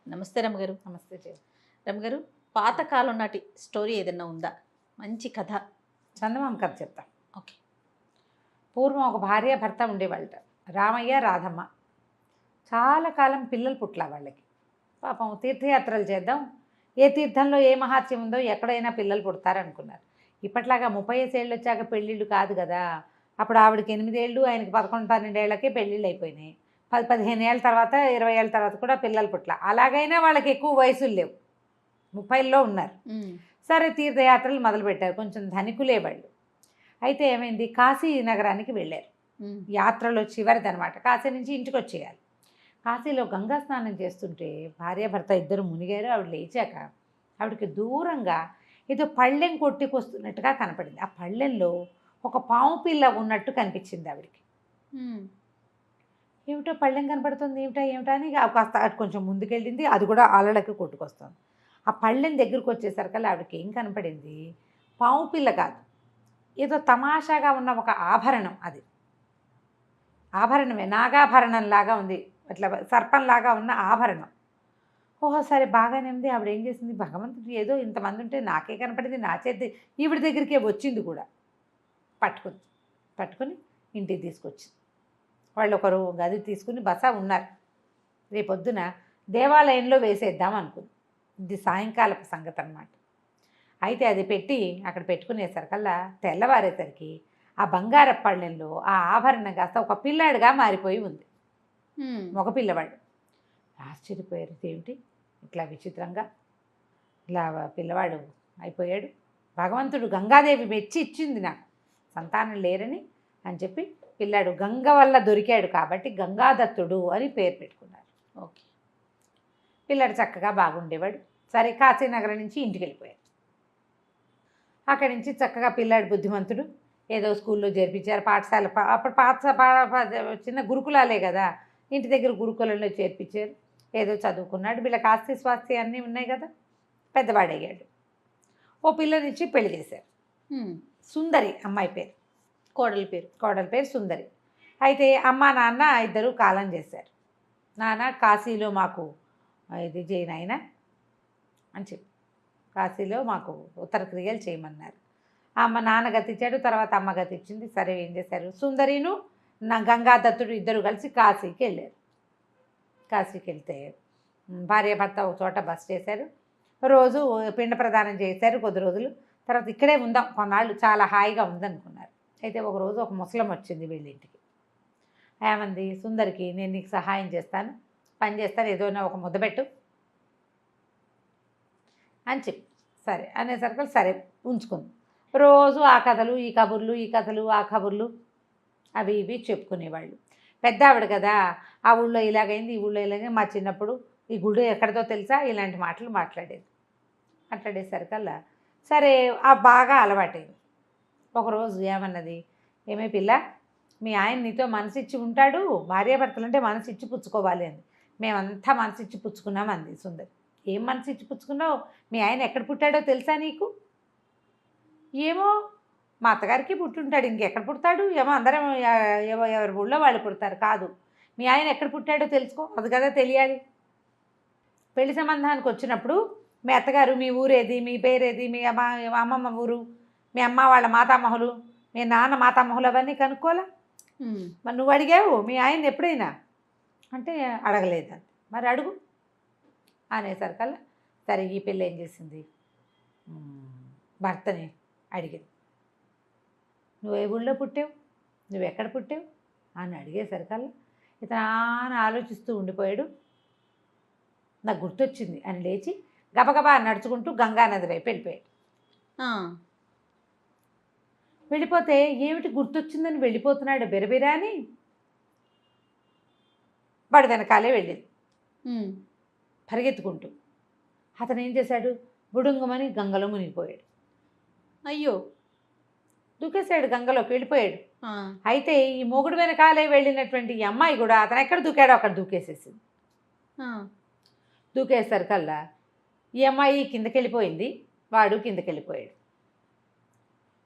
నమస్తే రమగారు. నమస్తే జయ. రమగారు, పాతకాలం నాటి స్టోరీ ఏదైనా ఉందా? మంచి కథ. చందమామ కథ చెప్తా. ఓకే. పూర్వం ఒక భార్య భర్త ఉండేవాళ్ళట, రామయ్య రాధమ్మ. చాలా కాలం పిల్లలు పుట్ల వాళ్ళకి. పాపం తీర్థయాత్రలు చేద్దాం, ఏ తీర్థంలో ఏ మహాత్యం ఉందో ఎక్కడైనా పిల్లలు పుడతారనుకున్నారు. ఇప్పట్లాగా 35 ఏళ్ళు వచ్చాక పెళ్ళిళ్ళు కాదు కదా. అప్పుడు ఆవిడకి 8 ఏళ్ళు, ఆయనకి 11, 12 ఏళ్ళకే పెళ్ళిళ్ళు అయిపోయినాయి. 10, 15 ఏళ్ళ తర్వాత, 20 ఏళ్ళ తర్వాత కూడా పిల్లలు పుట్ల. అలాగైనా వాళ్ళకి ఎక్కువ వయసులు లేవు, 30లో ఉన్నారు. సరే, తీర్థయాత్రలు మొదలుపెట్టారు. కొంచెం ధనికులే వాళ్ళు. అయితే ఏమైంది, కాశీ నగరానికి వెళ్ళారు. యాత్రలో చివరిదనమాట. కాశీ నుంచి ఇంటికి వచ్చేయాలి. కాశీలో గంగా స్నానం చేస్తుంటే భార్యాభర్త ఇద్దరు మునిగారు. ఆవిడ లేచాక ఆవిడకి దూరంగా ఏదో పళ్ళెం కొట్టుకొస్తున్నట్టుగా కనపడింది. ఆ పళ్ళెంలో ఒక పాము పిల్ల ఉన్నట్టు కనిపించింది ఆవిడకి. ఏమిటో పళ్ళెం కనపడుతుంది, ఏమిటా అని కాస్త అటు కొంచెం ముందుకెళ్ళింది. అది కూడా అలలకి కొట్టుకొస్తుంది. ఆ పళ్ళెం దగ్గరికి వచ్చేసరికల్లా ఆవిడకి ఏం కనపడింది, పాము పిల్ల కాదు, ఏదో తమాషాగా ఉన్న ఒక ఆభరణం. అది ఆభరణమే, నాగాభరణంలాగా ఉంది, అట్లా సర్పంలాగా ఉన్న ఆభరణం. ఓహో, సరే బాగానే ఉంది. ఆవిడ ఏం చేసింది, భగవంతుడు ఏదో ఇంతమంది ఉంటే నాకే కనపడింది, నా చేతి ఈవిడ దగ్గరికే వచ్చింది కూడా. పట్టుకుని ఇంటికి తీసుకొచ్చింది. వాళ్ళు ఒకరు గది తీసుకుని బస ఉన్నారు. రేపొద్దున దేవాలయంలో వేసేద్దాం అనుకుంది. ఇది సాయంకాలపు సంగతి అన్నమాట. అయితే అది పెట్టి అక్కడ పెట్టుకునేసరికల్లా తెల్లవారేసరికి ఆ బంగారపు పళ్ళెంలో ఆ ఆభరణం కాస్త ఒక పిల్లాడిగా మారిపోయి ఉంది. ఒక పిల్లవాడు. ఆశ్చర్యపోయారు, ఏమిటి ఇట్లా విచిత్రంగా ఇలా పిల్లవాడు అయిపోయాడు. భగవంతుడు, గంగాదేవి మెచ్చి ఇచ్చింది నాకు సంతానం లేరని అని చెప్పి పిల్లాడు గంగ వల్ల దొరికాడు కాబట్టి గంగాదత్తుడు అని పేరు పెట్టుకున్నారు. ఓకే. పిల్లాడు చక్కగా బాగుండేవాడు. సరే, కాశీనగరం నుంచి ఇంటికి వెళ్ళిపోయాడు. అక్కడి నుంచి చక్కగా పిల్లాడు బుద్ధిమంతుడు. ఏదో స్కూల్లో చేర్పించారు, పాఠశాల. అప్పుడు చిన్న గురుకులాలే కదా, ఇంటి దగ్గర గురుకులంలో చేర్పించారు. ఏదో చదువుకున్నాడు. వీళ్ళకి ఆస్తి స్వాస్తి అన్నీ ఉన్నాయి కదా. పెద్దవాడయ్యాడు. ఓ పిల్లనిచ్చి పెళ్లి చేశారు. సుందరి అమ్మాయి పేరు, కోడలి పేరు సుందరి. అయితే అమ్మ నాన్న ఇద్దరు కాలం చేశారు. నాన్న కాశీలో మాకు ఇది చేయనైనా అని చెప్పి కాశీలో మాకు ఉత్తర క్రియలు చేయమన్నారు. అమ్మ నాన్న గతిచ్చాడు, తర్వాత అమ్మ గతిచ్చింది. సరే, ఏం చేశారు, సుందరిను నా గంగాదత్తుడు ఇద్దరు కలిసి కాశీకి వెళ్ళారు. కాశీకి వెళ్తే భార్యాభర్త ఒక చోట బస చేశారు. రోజు పిండ ప్రదానం చేశారు కొద్ది రోజులు. తర్వాత ఇక్కడే ఉందాం కొన్నాళ్ళు, చాలా హాయిగా ఉందనుకున్నారు. అయితే ఒకరోజు ఒక ముసలం వచ్చింది వీళ్ళింటికి. ఏమంది, సుందరికి నేను నీకు సహాయం చేస్తాను, పని చేస్తాను, ఏదైనా ఒక ముద్దబెట్టు అని చెప్పి సరే అనేసరికి సరే ఉంచుకుంది. రోజు ఆ కథలు ఈ కబుర్లు, ఈ కథలు ఆ కబుర్లు అవి ఇవి చెప్పుకునేవాళ్ళు. పెద్ద ఆవిడ కదా, ఆ ఊళ్ళో ఇలాగైంది, ఈ ఊళ్ళో ఇలాగైంది, మా చిన్నప్పుడు ఈ గుడి ఎక్కడితో తెలుసా, ఇలాంటి మాటలు మాట్లాడేసరికల్లా సరే ఆ బాగా అలవాటైంది. ఒకరోజు ఏమన్నది, ఏమే పిల్ల, మీ ఆయన నీతో మనసు ఇచ్చి ఉంటాడు, భార్యాభర్తలు అంటే మనసు ఇచ్చి పుచ్చుకోవాలి అంది. మేమంతా మనసు ఇచ్చి పుచ్చుకున్నాం అంది సుందరి. ఏం మనసు ఇచ్చి పుచ్చుకున్నావు, మీ ఆయన ఎక్కడ పుట్టాడో తెలుసా నీకు? ఏమో, మా అత్తగారికి పుట్టుంటాడు, ఇంకెక్కడ పుడతాడు ఏమో, అందరం ఎవరి ఊళ్ళో వాళ్ళు పుడతారు. కాదు, మీ ఆయన ఎక్కడ పుట్టాడో తెలుసుకో, అది కదా తెలియాలి. పెళ్లి సంబంధానికి వచ్చినప్పుడు మీ అత్తగారు మీ ఊరేది, మీ పేరేది, మీ అమ్మమ్మ ఊరు, మీ అమ్మ వాళ్ళ మాతామహులు, మీ నాన్న మాతామహులు అవన్నీ కనుక్కోలే. మరి నువ్వు అడిగావు మీ ఆయన ఎప్పుడైనా అంటే అడగలేదండి. మరి అడుగు అనేసరికల్లా సరే ఈ పిల్ల ఏం చేసింది, భర్తని అడిగింది, నువ్వు ఏ ఊళ్ళో పుట్టావు, నువ్వు ఎక్కడ పుట్టావు అని అడిగేసరికల్లా ఇతను ఆలోచిస్తూ ఉండిపోయాడు. నాకు గుర్తొచ్చింది అని లేచి గబగబా నడుచుకుంటూ గంగానది వైపు వెళ్ళిపోయాడు. వెళ్ళిపోతే ఏమిటి గుర్తొచ్చిందని వెళ్ళిపోతున్నాడు బెరబెరా అని వాడు వెనకాలే వెళ్ళింది పరిగెత్తుకుంటూ. అతను ఏం చేశాడు, బుడుంగమని గంగలో మునిగిపోయాడు. అయ్యో, దూకేశాడు, గంగలోకి వెళ్ళిపోయాడు. అయితే ఈ మొగుడు వెనకాలే వెళ్ళినటువంటి ఈ అమ్మాయి కూడా అతను ఎక్కడ దూకాడో అక్కడ దూకేసేసింది. దూకేసరికల్లా ఈ అమ్మాయి కిందకి వెళ్ళిపోయింది, వాడు కిందకి వెళ్ళిపోయాడు.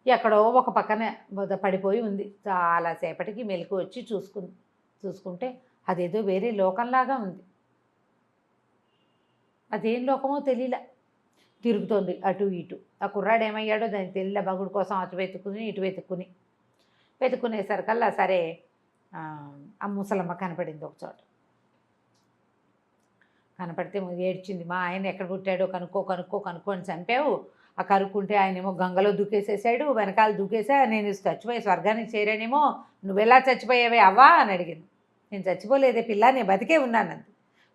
ఎక్కడో ఒక పక్కన పడిపోయి ఉంది. చాలాసేపటికి మెలకు వచ్చి చూసుకుంటే అదేదో వేరే లోకంలాగా ఉంది. అదేం లోకమో తెలియలే, తిరుగుతోంది అటు ఇటు. ఆ కుర్రాడు ఏమయ్యాడో దానికి తెలియలే, బగుడు కోసం అటు వెతుక్కుని ఇటు వెతుక్కునేసరికల్లా సరే ఆ ముసలమ్మ కనపడింది ఒక చోట. కనపడితే ఏడ్చింది, మా ఆయన ఎక్కడ పుట్టాడో కనుక్కో అని చంపావు. ఆ కనుక్కుంటే ఆయనేమో గంగలో దూకేసేసాడు, వెనకాల దూకేసా, నేను చచ్చిపోయి స్వర్గానికి చేరానేమో, నువ్వెలా చచ్చిపోయావే అవ్వా అని అడిగింది. నేను చచ్చిపోలేదే పిల్ల, నేను బతికే ఉన్నానంది.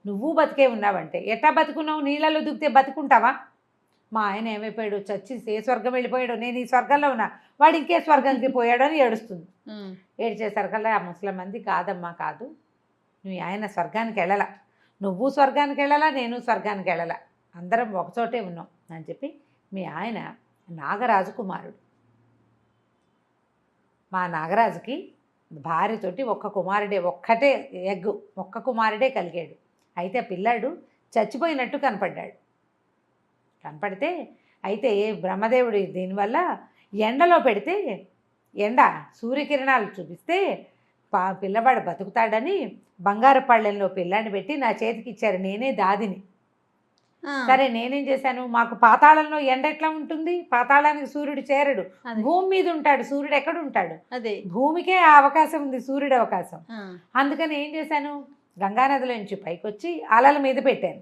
నువ్వు బతికే ఉన్నావంటే ఎట్టా బతుకున్నావు, నీళ్ళలో దూకితే బతుకుంటావా? మా ఆయన ఏమైపోయాడు, చచ్చి ఏ స్వర్గం వెళ్ళిపోయాడు, నేను ఈ స్వర్గంలో ఉన్నా, వాడు ఇంకే స్వర్గానికి పోయాడు అని ఏడుస్తుంది. ఏడ్చేసరికల్లా ఆ ముసలమ్మంది, కాదమ్మా కాదు, నువ్వు ఆయన స్వర్గానికి వెళ్ళలా, నువ్వు స్వర్గానికి వెళ్ళలా, నేను స్వర్గానికి వెళ్ళలా, అందరం ఒకచోటే ఉన్నాం అని చెప్పి, మీ ఆయన నాగరాజు కుమారుడు. మా నాగరాజుకి భార్యతోటి ఒక్క కుమారుడే కలిగాడు. అయితే ఆ పిల్లాడు చచ్చిపోయినట్టు కనపడితే అయితే బ్రహ్మదేవుడు దీనివల్ల ఎండలో పెడితే, సూర్యకిరణాలు చూపిస్తే పిల్లవాడు బతుకుతాడని బంగారు పళ్ళెంలో పిల్లాన్ని పెట్టి నా చేతికి ఇచ్చారు, నేనే దాదిని. సరే నేనేం చేశాను, మాకు పాతాళంలో ఎండ ఎట్లా ఉంటుంది, పాతాళానికి సూర్యుడు చేరడు, భూమి మీద ఉంటాడు, సూర్యుడు ఎక్కడ ఉంటాడు, అదే భూమికే ఆ అవకాశం ఉంది, సూర్యుడు అవకాశం. అందుకని ఏం చేశాను, గంగానదిలో నుంచి పైకి వచ్చి అలల మీద పెట్టాను.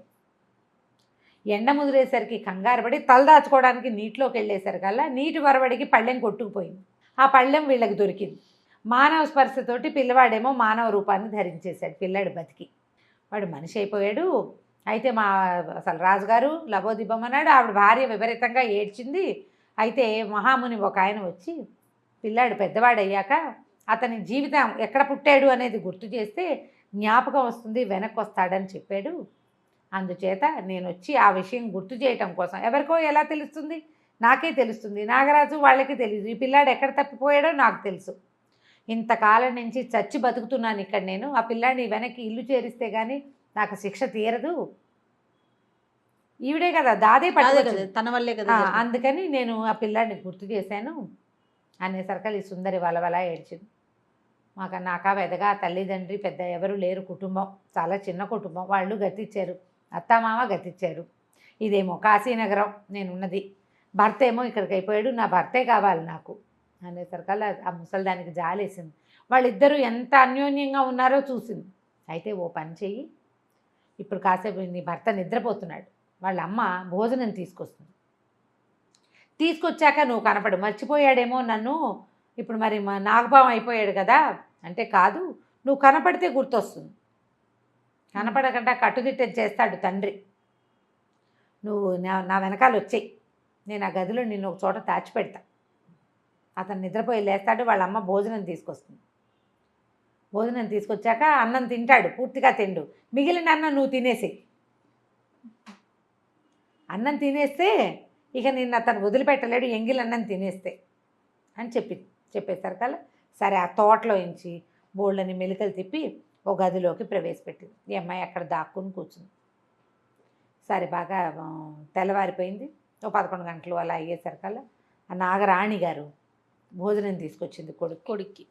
ఎండ ముదిరేసరికి కంగారు పడి తలదాచుకోవడానికి నీటిలోకి వెళ్ళేసరికల్లా నీటి వరవడికి పళ్ళెం కొట్టుకుపోయింది. ఆ పళ్ళెం వీళ్ళకి దొరికింది. మానవ స్పర్శతోటి పిల్లవాడేమో మానవ రూపాన్ని ధరించేశాడు. పిల్లాడు బతికి వాడు మనిషి అయిపోయాడు. అయితే అసలు రాజుగారు లబోదిబ్బమన్నాడు. ఆవిడ భార్య విపరీతంగా ఏడ్చింది. అయితే మహాముని ఒక ఆయన వచ్చి, పిల్లాడు పెద్దవాడయ్యాక అతని జీవితం ఎక్కడ పుట్టాడు అనేది గుర్తు చేస్తే జ్ఞాపకం వస్తుంది, వెనక్కి వస్తాడని చెప్పాడు. అందుచేత నేను వచ్చి ఆ విషయం గుర్తు చేయటం కోసం, ఎవరికో ఎలా తెలుస్తుంది, నాకే తెలుస్తుంది, నాగరాజు వాళ్ళకి తెలియదు, ఈ పిల్లాడు ఎక్కడ తప్పిపోయాడో నాకు తెలుసు. ఇంతకాలం నుంచి చచ్చి బతుకుతున్నాను ఇక్కడ నేను, ఆ పిల్లాడిని వెనక్కి ఇల్లు చేరిస్తే కానీ నాకు శిక్ష తీరదు. ఈవిడే కదా దాదే పట్టుకోలేదు, తన వల్లే కదా, అందుకని నేను ఆ పిల్లాడిని గుర్తు చేశాను అనేసరికల్ ఈ సుందరి వలవలా ఏడ్చింది. నాకా వెదగా తల్లిదండ్రి పెద్ద ఎవరు లేరు, కుటుంబం చాలా చిన్న కుటుంబం, వాళ్ళు గతిచ్చారు, అత్తామామ గతిచ్చారు. ఇదేమో కాశీనగరం నేనున్నది, భర్త ఏమో ఇక్కడికి అయిపోయాడు, నా భర్తే కావాలి నాకు అనేసరికల్లా ఆ ముసలిదానికి జాలేసింది. వాళ్ళిద్దరూ ఎంత అన్యోన్యంగా ఉన్నారో చూసింది. అయితే ఓ పని చెయ్యి, ఇప్పుడు కాసేపు నీ భర్త నిద్రపోతున్నాడు, వాళ్ళ అమ్మ భోజనం తీసుకొచ్చాక నువ్వు కనపడు, మర్చిపోయాడేమో నన్ను, ఇప్పుడు మరి నాగపావం అయిపోయాడు కదా అంటే, కాదు నువ్వు కనపడితే గుర్తొస్తుంది, కనపడకుండా కట్టుదిట్టం చేస్తాడు తండ్రి, నువ్వు నా వెనకాల వచ్చేయి, నేను ఆ గదిలో నిన్ను ఒక చోట దాచిపెడతా. అతను నిద్రపోయి లేస్తాడు, వాళ్ళ అమ్మ భోజనం తీసుకొస్తుంది. భోజనం తీసుకొచ్చాక అన్నం తింటాడు, పూర్తిగా తిండు, మిగిలిన అన్నం నువ్వు తినేసేయి. అన్నం తినేస్తే ఇక నిన్ను అతను వదిలిపెట్టలేడు, ఎంగిలి అన్నం తినేస్తే అని చెప్పేసరికల్లా సరే ఆ తోటలో ఇంచి బోళ్ళని మెలికలు తిప్పి ఒక గదిలోకి ప్రవేశపెట్టింది. ఈ అమ్మాయి అక్కడ దాక్కుని కూర్చుంది. సరే బాగా తెల్లవారిపోయింది. 11 గంటలు అలా అయ్యేసరికల్లా ఆ నాగరాణి గారు భోజనం తీసుకొచ్చింది కొడుక్కి.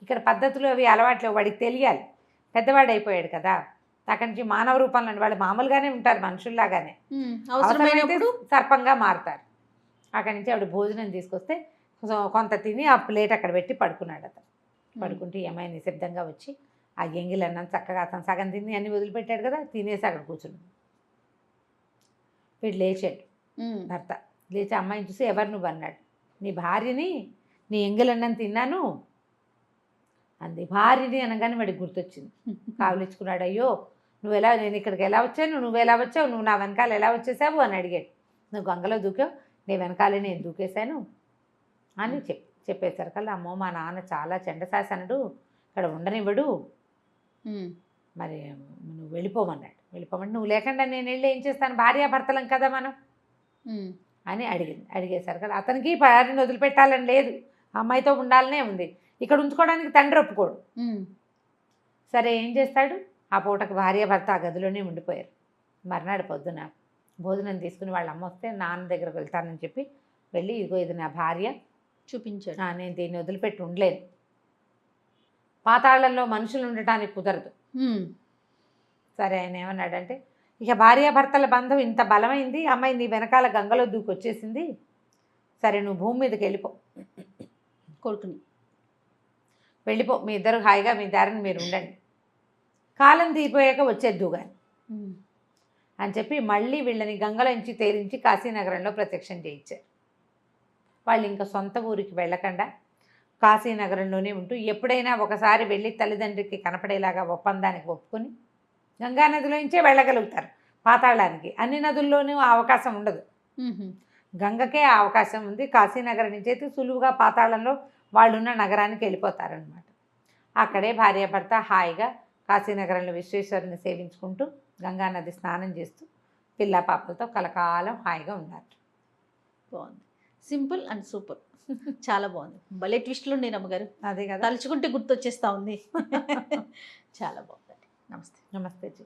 ఇక్కడ పద్ధతులు అవి అలవాట్లు వాడికి తెలియాలి, పెద్దవాడు అయిపోయాడు కదా, అక్కడి నుంచి మానవ రూపంలో వాళ్ళు మామూలుగానే ఉంటారు, మనుషుల్లాగానే, అవసరమైనప్పుడు సర్పంగా మారుతారు. అక్కడి నుంచి ఆవిడ భోజనం తీసుకొస్తే కొంత తిని ఆ ప్లేట్ అక్కడ పెట్టి పడుకున్నాడు. అతను పడుకుంటే ఏమైనా నిశ్శబ్దంగా వచ్చి ఆ ఎంగిలన్నం చక్కగా అతను సగం తిని అన్ని వదిలిపెట్టాడు కదా, తినేసి అక్కడ కూర్చున్నాడు. వీడు లేచాడు, భర్త లేచి అమ్మాయిని చూసి, ఎవరు నువ్వు అన్నాడు. నీ భార్యని, నీ ఎంగిలన్నం తిన్నాను అంది. భార్యని అనగానే వాడికి గుర్తొచ్చింది, కావలించుకున్నాడు. అయ్యో నేను ఇక్కడికి ఎలా వచ్చాను, నువ్వు ఎలా వచ్చావు, నువ్వు నా వెనకాల ఎలా వచ్చేసావు అని అడిగాడు. నువ్వు గంగలో దూకావు, నీ వెనకాలే నేను దూకేశాను అని చెప్పేసరికల్లా, అమ్మో మా నాన్న చాలా చెండశాసనుడు, ఇక్కడ ఉండనివ్వడు, మరి నువ్వు వెళ్ళిపోమన్నాడు. వెళ్ళిపోమంటే, నువ్వు లేకుండా నేను వెళ్ళి ఏం చేస్తాను, భార్యాభర్తలం కదా మనం అని అడిగేసరికల్లా అతనికి భార్యను వదిలిపెట్టాలని లేదు, అమ్మాయితో ఉండాలనే ఉంది, ఇక్కడ ఉంచుకోవడానికి తండ్రి ఒప్పుకోడు. సరే ఏం చేస్తాడు, ఆ పూటకు భార్యాభర్త ఆ గదిలోనే ఉండిపోయారు. మర్నాడు పొద్దున భోజనం తీసుకుని వాళ్ళ అమ్మ వస్తే నాన్న దగ్గరకు వెళ్తానని చెప్పి వెళ్ళి, ఇదిగో ఇది నా భార్య చూపించాడు, నేను దీన్ని వదిలిపెట్టి ఉండలేను, పాతాళంలో మనుషులు ఉండటానికి కుదరదు. సరే ఆయన ఏమన్నాడంటే, ఇక భార్యాభర్తల బంధం ఇంత బలమైంది, అమ్మాయి నీ వెనకాల గంగలో దూకి వచ్చేసింది, సరే నువ్వు భూమి మీదకి వెళ్ళిపో, కొడుకుని వెళ్ళిపో, మీ ఇద్దరు హాయిగా మీ దారిని మీరు ఉండండి, కాలం తీరిపోయాక వచ్చేద్దు కానీ అని చెప్పి మళ్ళీ వీళ్ళని గంగలోంచి తేలించి కాశీనగరంలో ప్రత్యక్షం చేయించారు. వాళ్ళు ఇంకా సొంత ఊరికి వెళ్ళకుండా కాశీనగరంలోనే ఉంటూ ఎప్పుడైనా ఒకసారి వెళ్ళి తల్లిదండ్రికి కనపడేలాగా ఒప్పందానికి ఒప్పుకొని గంగా నదిలోంచే వెళ్ళగలుగుతారు పాతాళానికి. అన్ని నదుల్లోనూ ఆ అవకాశం ఉండదు, గంగకే ఆ అవకాశం ఉంది. కాశీనగరం నుంచి అయితే సులువుగా పాతాళంలో వాళ్ళున్న నగరానికి వెళ్ళిపోతారనమాట. అక్కడే భార్యాభర్త హాయిగా కాశీనగరంలో విశ్వేశ్వరుని సేవించుకుంటూ గంగా నది స్నానం చేస్తూ పిల్ల పాపలతో కలకాలం హాయిగా ఉన్నారు. బాగుంది, సింపుల్ అండ్ సూపర్, చాలా బాగుంది. భలే ట్విస్ట్లు ఉన్నాయి రమ్మగారు, అదే కదా, తలుచుకుంటే గుర్తొచ్చేస్తా ఉంది. చాలా బాగుందండి. నమస్తే. నమస్తే జీ.